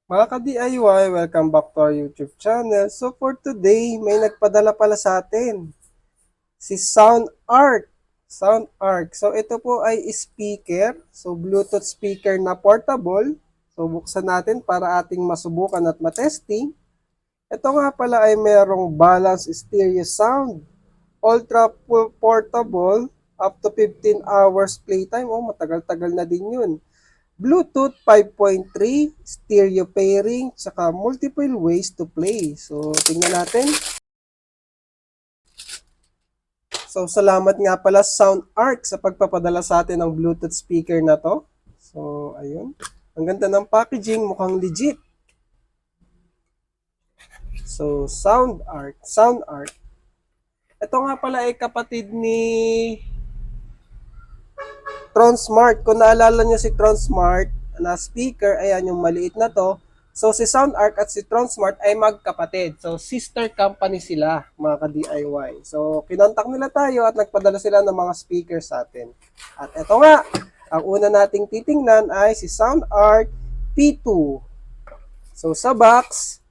Mga ka-DIY, welcome back to our YouTube channel. So for today, may nagpadala pala sa atin, si SoundArc. SoundArc. So ito po ay speaker. So Bluetooth speaker na portable. So buksan natin para ating masubukan at matesting. Ito nga pala ay merong balance stereo sound. Ultra portable, up to 15 hours playtime. Oh, matagal-tagal na din yun. Bluetooth 5.3, stereo pairing, tsaka multiple ways to play. So, tingnan natin. So, salamat nga pala SoundArc sa pagpapadala sa atin ng Bluetooth speaker na to. So, ayun. Ang ganda ng packaging, mukhang legit. So, SoundArc. Ito nga pala ay kapatid ni Tronsmart. Kung naalala niyo si Tronsmart na speaker, ayan yung maliit na to. So si SoundArc at si Tronsmart ay magkapatid. So sister company sila, mga ka-DIY. So kinontak nila tayo at nagpadala sila ng mga speaker sa atin. At eto nga, ang una nating titingnan ay si SoundArc P2. So sa box,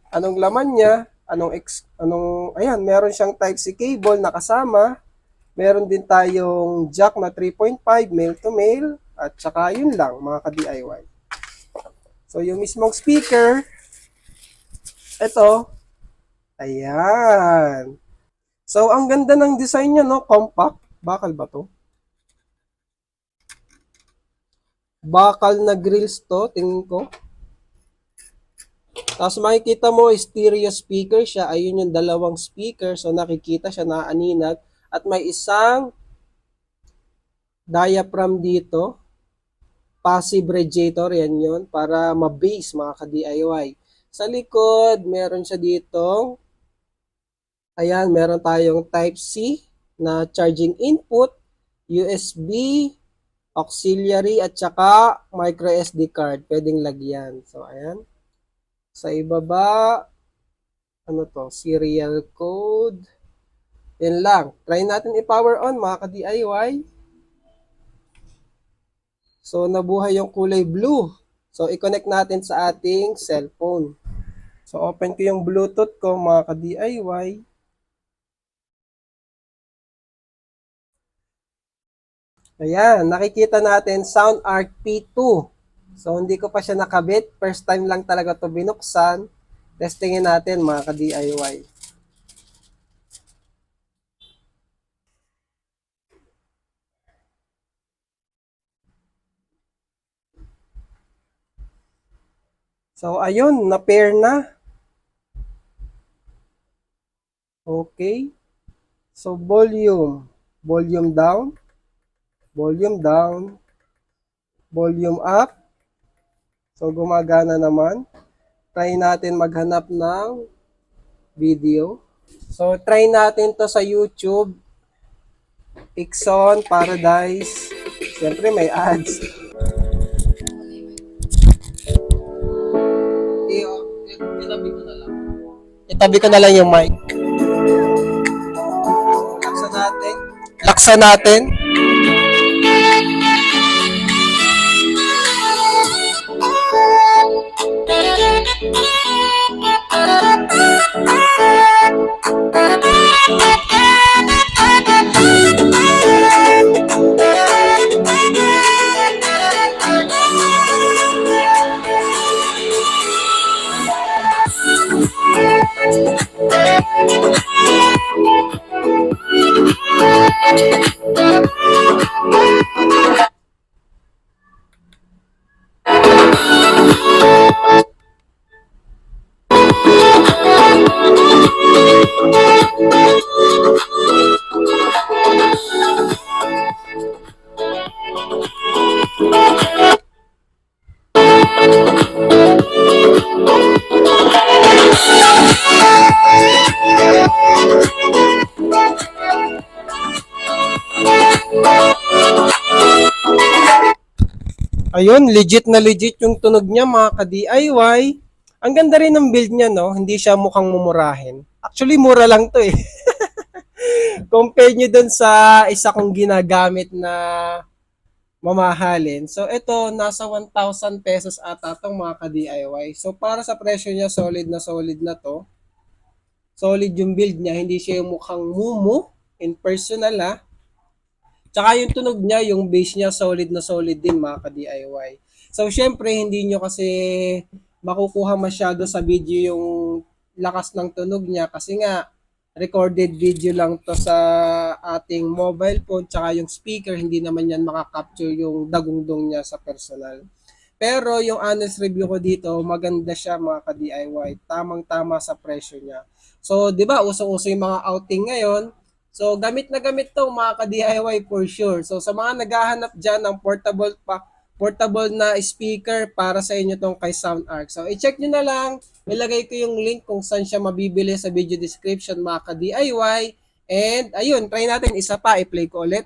anong laman niya? Ayan, meron siyang Type-C cable na kasama. Meron din tayong jack na 3.5 male to male at saka yun lang mga ka-DIY. So yung mismong speaker, ito, ayan. So ang ganda ng design niya, no? Compact. Bakal ba to? Bakal na grills to, tingin ko. Tapos makikita mo, stereo speaker siya. Ayun yung dalawang speaker. So nakikita siya na aninag. At may isang diaphragm dito. Passive radiator, yan yun. Para ma-base mga ka-DIY. Sa likod, meron siya dito. Ayan, meron tayong Type-C na charging input, USB, auxiliary, at saka micro SD card. Pwedeng lagyan. So, ayan. Sa ibaba, ano to? Serial code. Yan lang. Try natin i-power on mga ka-DIY. So, nabuhay yung kulay blue. So, i-connect natin sa ating cellphone. So, open ko yung Bluetooth ko mga ka-DIY. Ayan, nakikita natin SoundArc P2. So, hindi ko pa siya nakabit. First time lang talaga to binuksan. Testingin natin mga ka-DIY. So, ayun, na-pair na. Okay. So, volume. Volume down. Volume down. Volume up. So, gumagana naman. Try natin maghanap ng video. So, try natin to sa YouTube. Ixon Paradise. Siyempre, may ads. Itabi ko na lang. Itabi ko na lang yung mic. Laksan natin. Laksan natin. Ayun, legit na legit yung tunog niya mga ka-DIY. Ang ganda rin ng build niya, no? Hindi siya mukhang mumurahin. Actually, mura lang to eh. Compare nyo dun sa isa kong ginagamit na mamahalin. So ito, nasa 1,000 pesos ata itong mga ka-DIY. So para sa presyo niya, solid na to. Solid yung build niya, hindi siya yung mukhang mumu in personal ha. Tsaka yung tunog niya, yung bass niya, solid din mga ka-DIY. So syempre, hindi nyo kasi makukuha masyado sa video yung lakas ng tunog niya kasi nga recorded video lang to sa ating mobile phone tsaka yung speaker hindi naman yan makakapture yung dagundong niya sa personal. Pero yung honest review ko dito, maganda siya mga ka-DIY. Tamang-tama sa presyo niya. So, di ba, usong-uso yung mga outing ngayon. So, gamit na gamit to mga ka-DIY for sure. So, sa mga naghahanap dyan ng portable na speaker para sa inyo tong kay SoundArc. So, i-check nyo na lang. Ilagay ko yung link kung saan siya mabibili sa video description mga ka-DIY. And, ayun, try natin isa pa. I-play ko ulit.